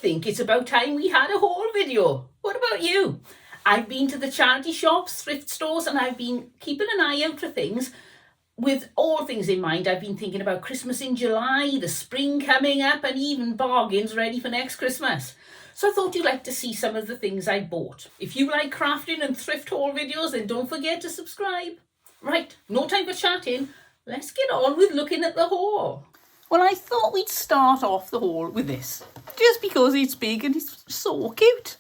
think it's about time we had a haul video. What about you? I've been to the charity shops, thrift stores, and I've been keeping an eye out for things. With all things in mind, I've been thinking about Christmas in July, the spring coming up, and even bargains ready for next Christmas. So I thought you'd like to see some of the things I bought. If you like crafting and thrift haul videos, then don't forget to subscribe. Right, no time for chatting. Let's get on with looking at the haul. Well, I thought we'd start off the haul with this, just because it's big and it's so cute.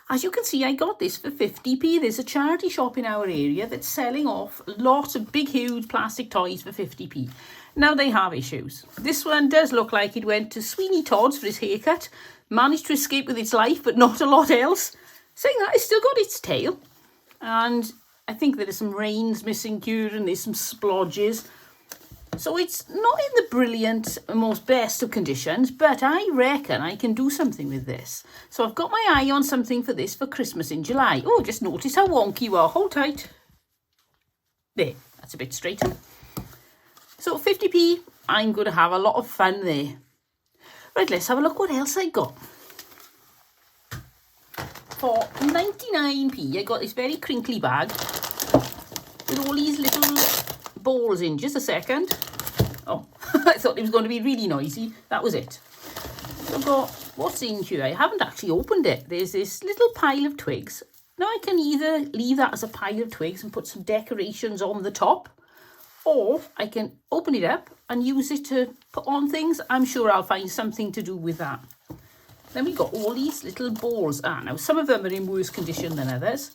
As you can see, I got this for 50p. There's a charity shop in our area that's selling off lots of big, huge plastic toys for 50p. Now, they have issues. This one does look like it went to Sweeney Todd's for his haircut, managed to escape with its life, but not a lot else. Saying that, it's still got its tail. And I think there are some reins missing here and there's some splodges. So it's not in the brilliant, most best of conditions, but I reckon I can do something with this. So I've got my eye on something for this for Christmas in July. Oh, just notice how wonky you are. Hold tight. There, that's a bit straighter. So 50p, I'm going to have a lot of fun there. Right, let's have a look what else I got. For 99p, I got this very crinkly bag with all these little balls in. Just a second. Oh, I thought it was going to be really noisy. That was it. So I've got, what's in here? I haven't actually opened it. There's this little pile of twigs. Now I can either leave that as a pile of twigs and put some decorations on the top, or I can open it up and use it to put on things. I'm sure I'll find something to do with that. Then we got all these little balls. Now some of them are in worse condition than others.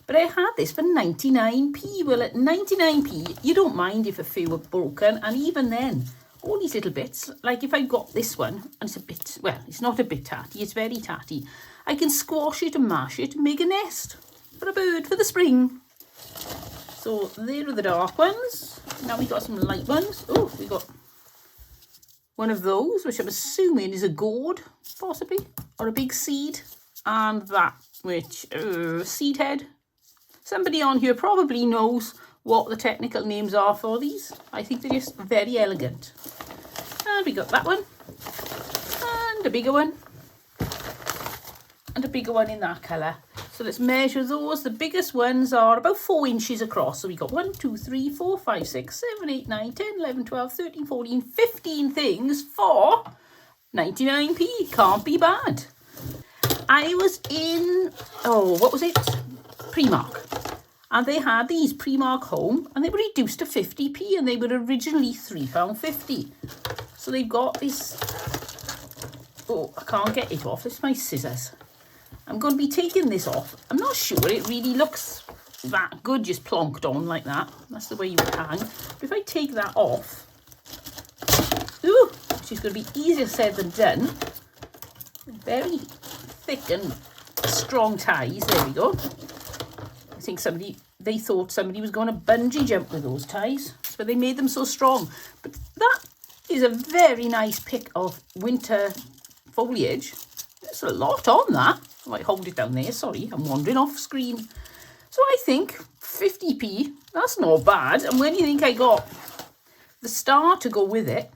But I had this for 99p. Well, at 99p, you don't mind if a few are broken. And even then, all these little bits, like if I got this one, and it's a bit, well, it's not a bit tatty, it's very tatty. I can squash it and mash it and make a nest for a bird for the spring. So there are the dark ones. Now we got some light ones. Oh, we got one of those, which I'm assuming is a gourd, possibly, or a big seed. And that, which, seed head. Somebody on here probably knows what the technical names are for these. I think they're just very elegant. And we got that one. And a bigger one. And a bigger one in that colour. So let's measure those. The biggest ones are about 4 inches across. So we got 1, 2, 3, 4, 5, 6, 7, 8, 9, 10, 11, 12, 13, 14, 15 things for 99p. Can't be bad. I was in, what was it? Primark. And they had these Primark home and they were reduced to 50p and they were originally £3.50. So they've got this, I can't get it off, it's my scissors. I'm going to be taking this off. I'm not sure it really looks that good just plonked on like that. That's the way you would hang. But if I take that off, which is going to be easier said than done. Very thick and strong ties, there we go. I think they thought somebody was going to bungee jump with those ties, so they made them so strong. But that is a very nice pick of winter foliage. There's a lot on that. I might hold it down there, sorry, I'm wandering off screen. So I think 50p, that's not bad. And when you think I got the star to go with it,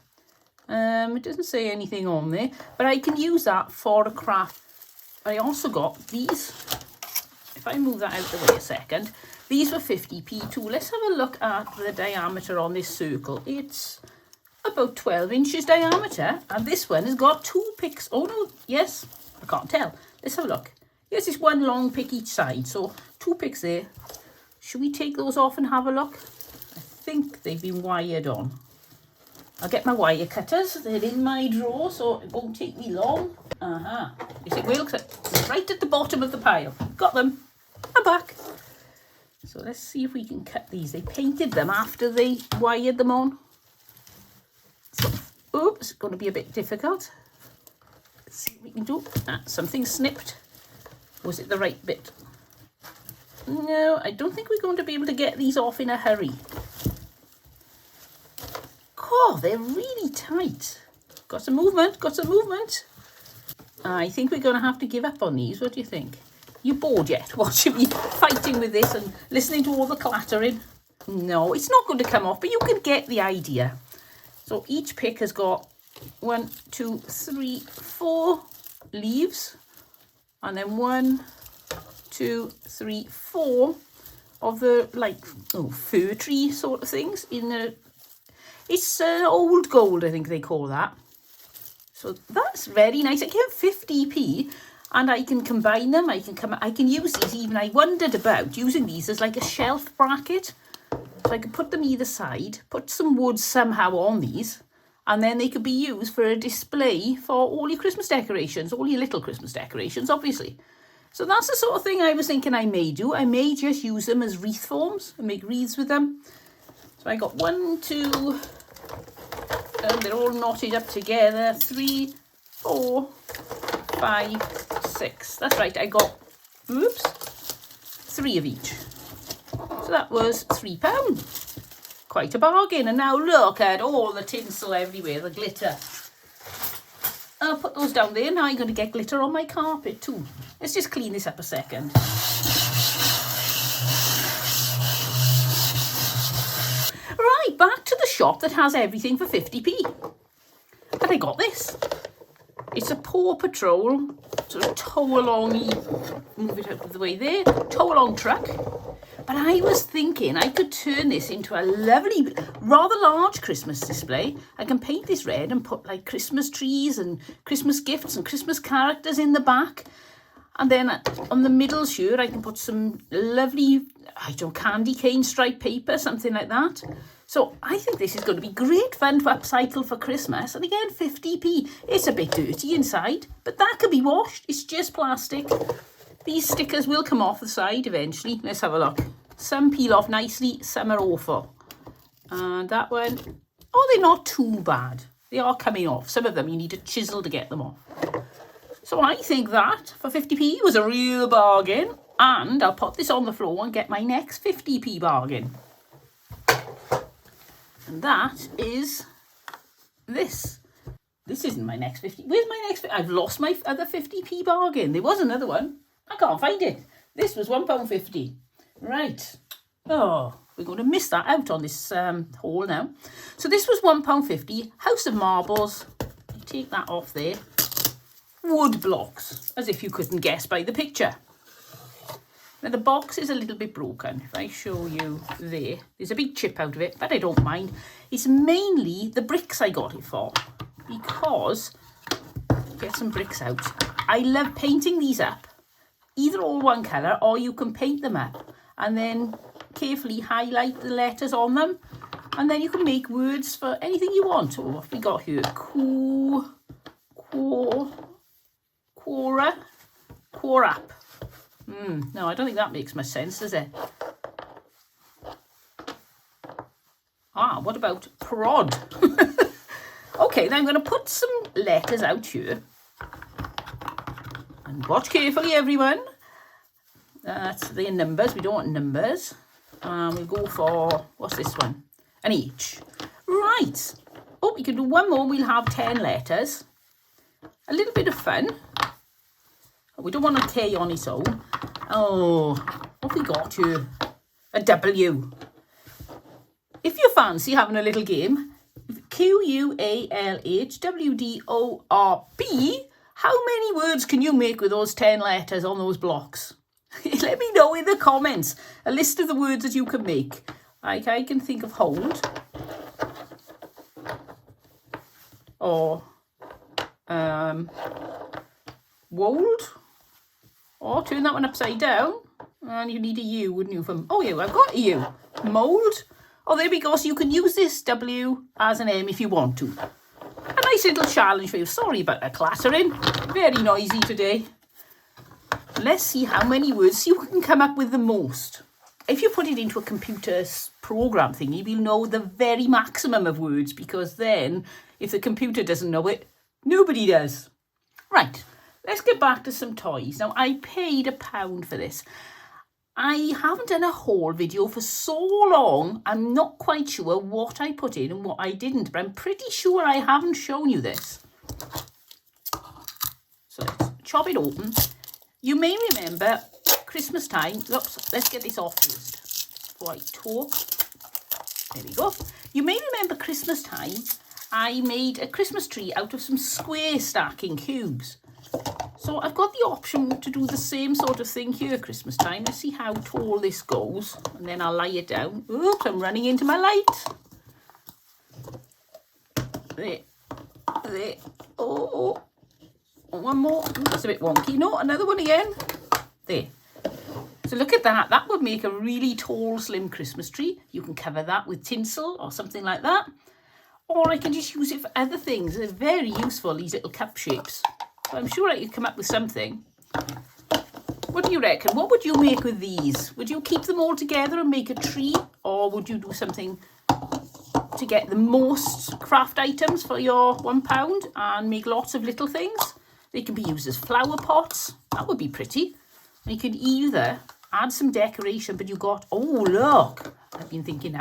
it doesn't say anything on there, but I can use that for a craft. I also got these. If I move that out of the way a second, these were 50p too. Let's have a look at the diameter on this circle. It's about 12 inches diameter, and this one has got 2 picks. Oh no, yes, I can't tell. Let's have a look. Yes, it's 1 long pick each side, so 2 picks there. Should we take those off and have a look? I think they've been wired on. I'll get my wire cutters. They're in my drawer, so it won't take me long. Yes, it will. It's right at the bottom of the pile. Got them. I'm back. So let's see if we can cut these. They painted them after they wired them on. So, oops, it's going to be a bit difficult. Let's see what we can do. Something snipped. Was it the right bit? No, I don't think we're going to be able to get these off in a hurry. Oh, they're really tight. Got some movement, got some movement. I think we're going to have to give up on these. What do you think? You bored yet watching me fighting with this and listening to all the clattering? No, it's not going to come off, but you can get the idea. So each pick has got 1, 2, 3, 4 leaves, and then 1, 2, 3, 4 of the like fir tree sort of things in a. It's old gold, I think they call that. So that's very nice. I get 50p, and I can combine them. I can use these even. I wondered about using these as like a shelf bracket. So I could put them either side, put some wood somehow on these, and then they could be used for a display for all your Christmas decorations, all your little Christmas decorations, obviously. So that's the sort of thing I was thinking I may do. I may just use them as wreath forms and make wreaths with them. So I got 1, 2, and they're all knotted up together. 3, 4, 5, 6. That's right, I got, 3 of each. So that was £3. Quite a bargain. And now look at all the tinsel everywhere, the glitter. I'll put those down there. Now I'm going to get glitter on my carpet too. Let's just clean this up a second. Right, back to the shop that has everything for 50p. And I got this. It's a Paw Patrol sort of tow-along, move it out of the way there, tow-along truck. But I was thinking I could turn this into a lovely, rather large Christmas display. I can paint this red and put like Christmas trees and Christmas gifts and Christmas characters in the back. And then on the middle here, I can put some lovely, candy cane stripe paper, something like that. So I think this is going to be great fun to upcycle for Christmas. And again, 50p. It's a bit dirty inside, but that can be washed. It's just plastic. These stickers will come off the side eventually. Let's have a look. Some peel off nicely, some are awful. And that one, they're not too bad. They are coming off. Some of them you need a chisel to get them off. So I think that for 50p was a real bargain. And I'll put this on the floor and get my next 50p bargain. And that is this. This isn't my next 50. Where's my next? I've lost my other 50p bargain. There was another one. I can't find it. This was £1.50. Right. Oh, we're going to miss that out on this haul now. So this was £1.50. House of Marbles. You take that off there. Wood blocks, as if you couldn't guess by the picture. Now the box is a little bit broken. If I show you there's a big chip out of it, but I don't mind. It's mainly the bricks I got it for, because, get some bricks out. I love painting these up, either all one colour or you can paint them up and then carefully highlight the letters on them, and then you can make words for anything you want. Oh, what have we got here? Quora. No, I don't think that makes much sense, does it? What about prod? Okay, then I'm going to put some letters out here. And watch carefully, everyone. That's the numbers. We don't want numbers. We'll go for, what's this one? An H. Right. Oh, we can do one more. We'll have 10 letters. A little bit of fun. We don't want to K on its own. Oh, what have we got here? A W. If you fancy having a little game, QUALHWDORB, how many words can you make with those 10 letters on those blocks? Let me know in the comments a list of the words that you can make. Like I can think of hold. Or wold. Or turn that one upside down. And you need a U, wouldn't you? Oh yeah, I've got a U. Mould. Oh, there we go. So you can use this W as an M if you want to. A nice little challenge for you. Sorry about the clattering. Very noisy today. Let's see how many words you can come up with the most. If you put it into a computer's program thingy, we'll know the very maximum of words, because then if the computer doesn't know it, nobody does. Right, let's get back to some toys. Now, I paid £1 for this. I haven't done a haul video for so long, I'm not quite sure what I put in and what I didn't, but I'm pretty sure I haven't shown you this. So let's chop it open. You may remember Christmas time. Oops, let's get this off first before I talk. There we go. You may remember Christmas time, I made a Christmas tree out of some square stacking cubes. So I've got the option to do the same sort of thing here at Christmas time. Let's see how tall this goes. And then I'll lay it down. Oops, I'm running into my light. There. There. Oh. One more. That's a bit wonky. No, another one again. There. So look at that. That would make a really tall, slim Christmas tree. You can cover that with tinsel or something like that. Or I can just use it for other things. They're very useful, these little cup shapes. So I'm sure I could come up with something. What do you reckon? What would you make with these? Would you keep them all together and make a tree? Or would you do something to get the most craft items for your £1 and make lots of little things? They can be used as flower pots. That would be pretty. And you could either add some decoration, but you got, oh look, I've been thinking,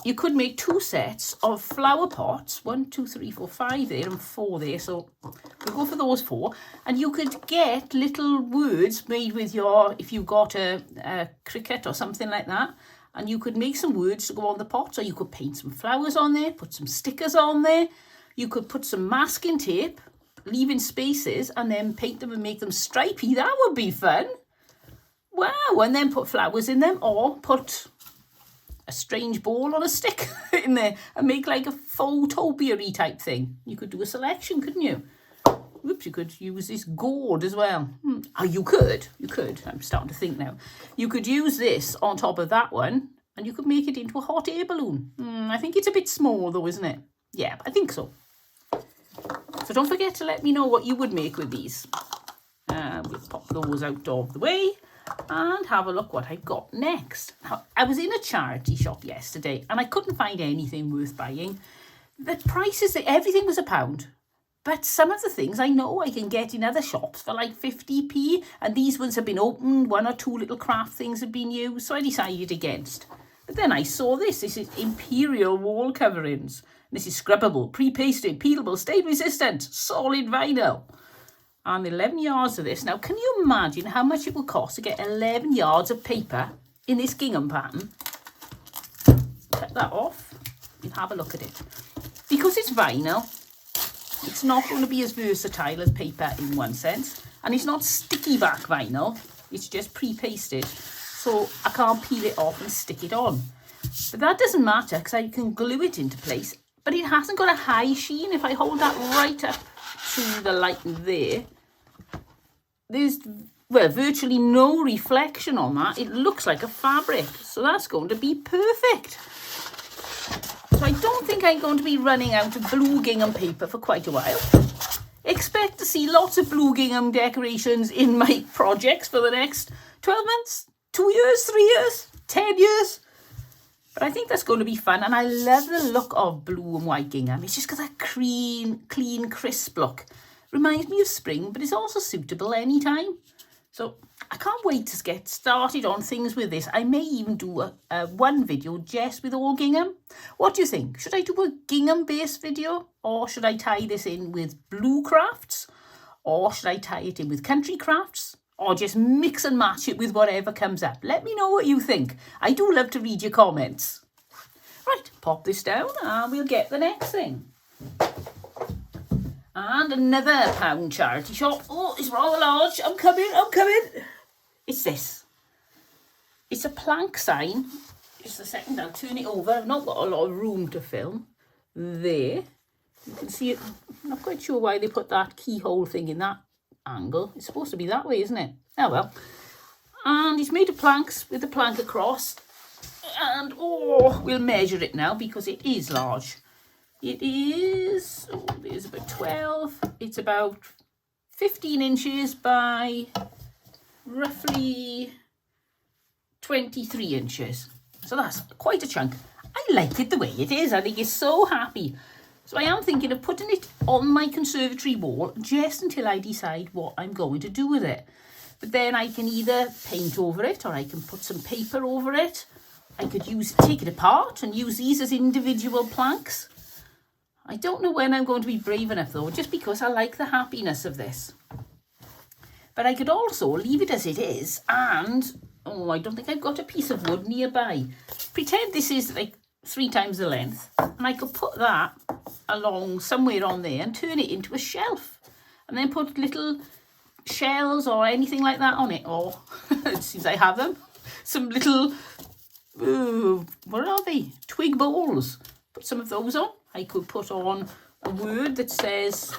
you could make 2 sets of flower pots, 1, 2, 3, 4, 5 there and 4 there, so we'll go for those 4, and you could get little words made with your, if you've got a cricket or something like that, and you could make some words to go on the pots, or you could paint some flowers on there, put some stickers on there, you could put some masking tape, leaving spaces, and then paint them and make them stripy. That would be fun. Wow, and then put flowers in them, or put a strange ball on a stick in there and make like a photopia-y type thing. You could do a selection, couldn't you? Whoops, you could use this gourd as well. Oh, you could. I'm starting to think now. You could use this on top of that one and you could make it into a hot air balloon. I think it's a bit small though, isn't it? Yeah, I think so. So don't forget to let me know what you would make with these. We'll pop those out of the way and have a look what I've got next. Now, I was in a charity shop yesterday and I couldn't find anything worth buying. The prices, everything was £1. But some of the things I know I can get in other shops for like 50p, and these ones have been opened, 1 or 2 little craft things have been used, so I decided against. But then I saw this is Imperial wall coverings. This is scrubbable, pre-pasted, peelable, stain resistant, solid vinyl. And 11 yards of this. Now, can you imagine how much it would cost to get 11 yards of paper in this gingham pattern? Cut that off and have a look at it. Because it's vinyl, it's not going to be as versatile as paper in one sense. And it's not sticky back vinyl. It's just pre-pasted. So I can't peel it off and stick it on. But that doesn't matter because I can glue it into place. But it hasn't got a high sheen. If I hold that right up to the light there, there's, well, virtually no reflection on that. It looks like a fabric. So that's going to be perfect. So I don't think I'm going to be running out of blue gingham paper for quite a while. Expect to see lots of blue gingham decorations in my projects for the next 12 months, 2 years, 3 years, 10 years. But I think that's going to be fun. And I love the look of blue and white gingham. It's just got that clean, crisp look. Reminds me of spring, but it's also suitable anytime. So I can't wait to get started on things with this. I may even do one video just with all gingham. What do you think? Should I do a gingham-based video? Or should I tie this in with blue crafts? Or should I tie it in with country crafts? Or just mix and match it with whatever comes up? Let me know what you think. I do love to read your comments. Right, pop this down and we'll get the next thing. And another £1 charity shop. Oh, it's rather large. I'm coming. It's this. It's a plank sign. Just a second, I'll turn it over. I've not got a lot of room to film. There. You can see it. I'm not quite sure why they put that keyhole thing in that angle. It's supposed to be that way, isn't it? Oh well. And it's made of planks with the plank across. And, oh, we'll measure it now because it is large. It is, there's about 12. It's about 15 inches by roughly 23 inches. So that's quite a chunk. I like it the way it is. I think it's so happy. So I am thinking of putting it on my conservatory wall just until I decide what I'm going to do with it. But then I can either paint over it or I can put some paper over it. I could take it apart and use these as individual planks. I don't know when I'm going to be brave enough though, just because I like the happiness of this. But I could also leave it as it is and, oh, I don't think I've got a piece of wood nearby. Pretend this is like 3 times the length and I could put that along somewhere on there and turn it into a shelf. and then put little shells or anything like that on it, or it seems I have them, some little, what are they? Twig bowls. Put some of those on. I could put on a word that says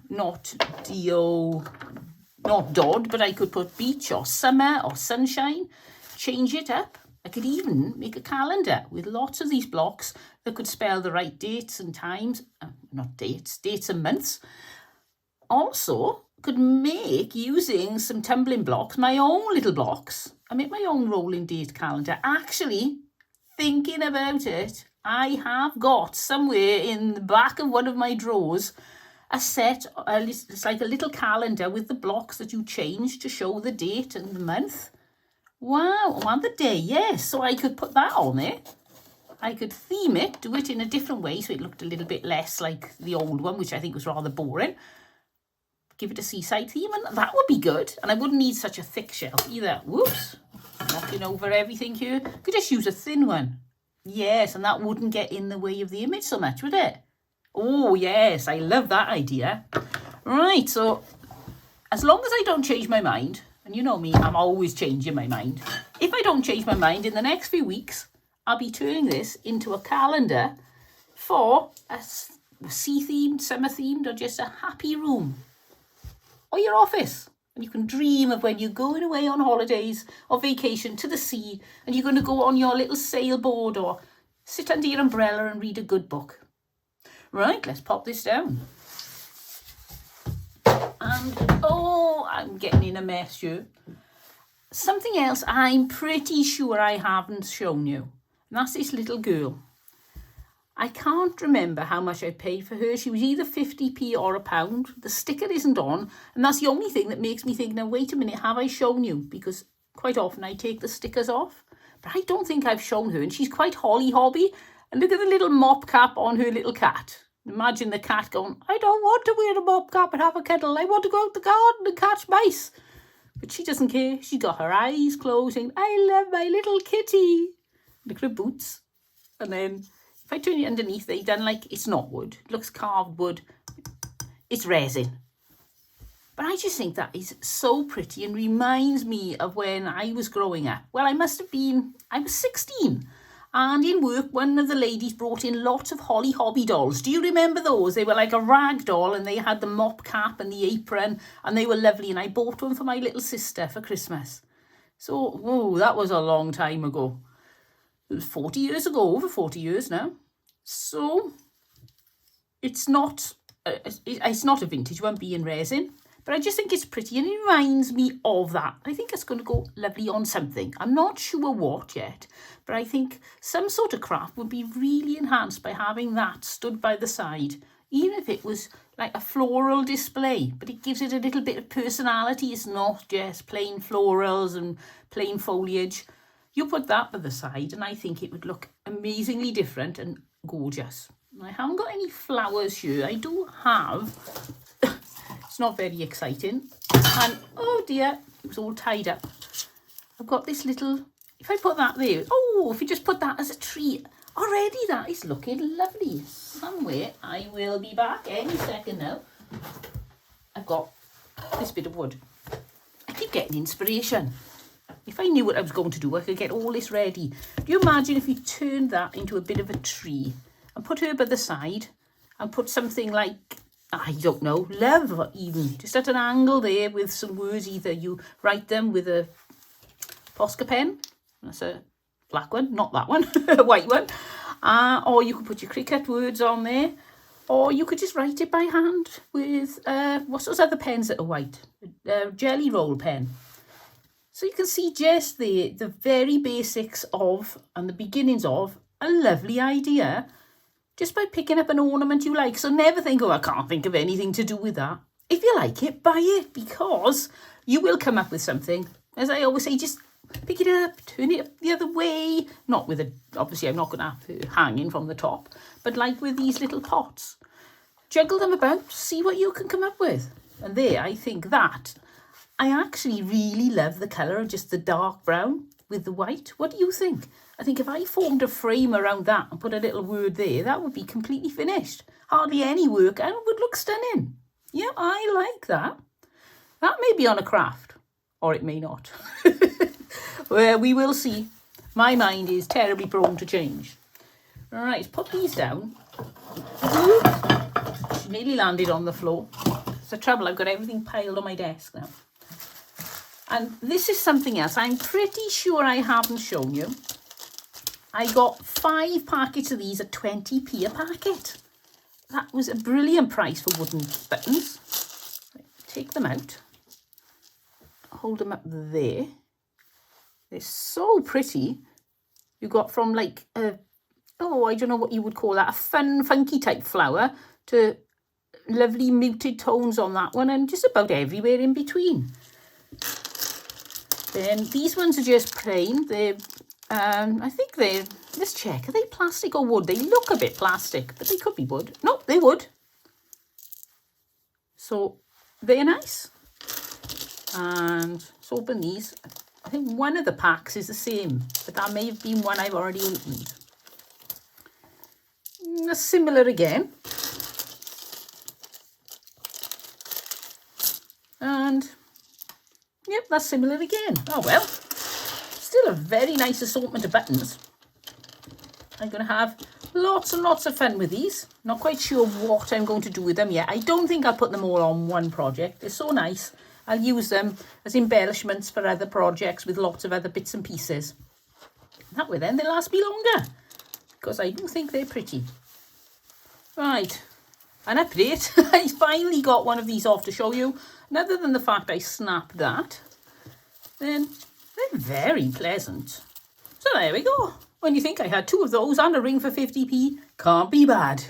not D-O, not Dodd, but I could put beach or summer or sunshine, change it up. I could even make a calendar with lots of these blocks that could spell the right dates and times, not dates, dates and months. Also, could make, using some tumbling blocks, my own little blocks, and make my own rolling date calendar. Actually, thinking about it, I have got somewhere in the back of one of my drawers a set, it's like a little calendar with the blocks that you change to show the date and the month. Wow, and the day, yes. So I could put that on there. I could theme it, do it in a different way so it looked a little bit less like the old one, which I think was rather boring. Give it a seaside theme, and that would be good. And I wouldn't need such a thick shelf either. Whoops, knocking over everything here. Could just use a thin one. Yes, and that wouldn't get in the way of the image so much, would it? Oh, yes, I love that idea. Right, so as long as I don't change my mind, and you know me, I'm always changing my mind. If I don't change my mind in the next few weeks, I'll be turning this into a calendar for a sea-themed, summer-themed, or just a happy room. Or your office. And you can dream of when you're going away on holidays or vacation to the sea, and you're going to go on your little sailboard or sit under your umbrella and read a good book. Right, let's pop this down. And, oh, I'm getting in a mess here. Something else I'm pretty sure I haven't shown you. And that's this little girl. I can't remember how much I paid for her. She was either 50p or £1. The sticker isn't on. And that's the only thing that makes me think, now, wait a minute, have I shown you? Because quite often I take the stickers off. But I don't think I've shown her. And she's quite holly-hobby. And look at the little mop cap on her little cat. Imagine the cat going, I don't want to wear a mop cap and have a kettle. I want to go out the garden and catch mice. But she doesn't care. She's got her eyes closed saying, I love my little kitty. Look at her boots. And then if I turn it underneath, they've done like, it's not wood. It looks carved wood. It's resin. But I just think that is so pretty and reminds me of when I was growing up. Well, I was 16. And in work, one of the ladies brought in lots of Holly Hobby dolls. Do you remember those? They were like a rag doll, and they had the mop cap and the apron, and they were lovely. And I bought one for my little sister for Christmas. So, oh, that was a long time ago. It was 40 years ago, over 40 years now. So, it's not a vintage one, being resin. But I just think it's pretty, and it reminds me of that. I think it's going to go lovely on something. I'm not sure what yet, but I think some sort of craft would be really enhanced by having that stood by the side, even if it was like a floral display, but it gives it a little bit of personality. It's not just plain florals and plain foliage. You put that by the side, and I think it would look amazingly different and gorgeous. I haven't got any flowers here. I do have... Not very exciting, and oh dear, it was all tied up. I've got this little, if I put that there, oh, if you just put that as a tree, already that is looking lovely. Somewhere, I will be back any second now. I've got this bit of wood. I keep getting inspiration. If I knew what I was going to do, I could get all this ready. Do you imagine if you turned that into a bit of a tree and put her by the side and put something like, I don't know, love even, just at an angle there with some words. Either you write them with a Posca pen, that's a black one, not that one, a white one, or you could put your Cricut words on there, or you could just write it by hand with, what's those other pens that are white? Jelly roll pen. So you can see just the very basics of, and the beginnings of, a lovely idea, just by picking up an ornament you like. So never think, oh, I can't think of anything to do with that. If you like it, buy it, because you will come up with something. As I always say, just pick it up, turn it the other way. Not with a, obviously I'm not going to have it hanging from the top, but like with these little pots. Juggle them about, see what you can come up with. And there, I think that, I actually really love the colour of just the dark brown with the white. What do you think? I think if I formed a frame around that and put a little word there, that would be completely finished. Hardly any work, and it would look stunning. Yeah, I like that. That may be on a craft, or it may not. Well, we will see. My mind is terribly prone to change. All right, put these down. She nearly landed on the floor. It's the trouble, I've got everything piled on my desk now. And this is something else I'm pretty sure I haven't shown you. I got 5 packets of these at 20p a packet. That was a brilliant price for wooden buttons. Take them out. Hold them up there. They're so pretty. You got from like a, oh, I don't know what you would call that, a fun, funky type flower, to lovely muted tones on that one, and just about everywhere in between. Then these ones are just plain. They're, I think they're, let's check, are they plastic or wood? They look a bit plastic, but they could be wood. No, they're wood. So they're nice. And let's open these. I think one of the packs is the same, but that may have been one I've already opened. Similar again. And yep, that's similar again. Oh well, still a very nice assortment of buttons. I'm going to have lots and lots of fun with these. Not quite sure what I'm going to do with them yet. I don't think I'll put them all on one project. They're so nice. I'll use them as embellishments for other projects with lots of other bits and pieces. That way then they'll last me longer, because I do think they're pretty. Right, an update. I finally got one of these off to show you. And other than the fact I snapped that, then they're very pleasant. So there we go. When you think I had 2 of those and a ring for 50p, can't be bad.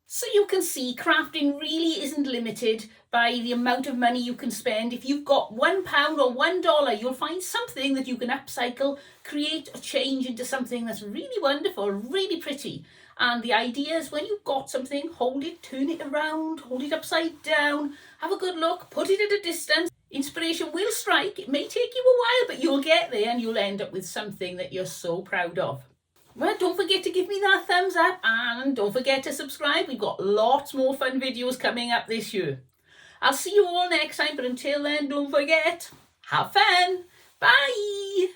So you can see crafting really isn't limited by the amount of money you can spend. If you've got £1 or $1, you'll find something that you can upcycle, create a change into something that's really wonderful, really pretty. And the idea is when you've got something, hold it, turn it around, hold it upside down, have a good look, put it at a distance. Inspiration will strike. It may take you a while, but you'll get there and you'll end up with something that you're so proud of. Well, don't forget to give me that thumbs up, and don't forget to subscribe. We've got lots more fun videos coming up this year. I'll see you all next time, but until then, don't forget, have fun. Bye.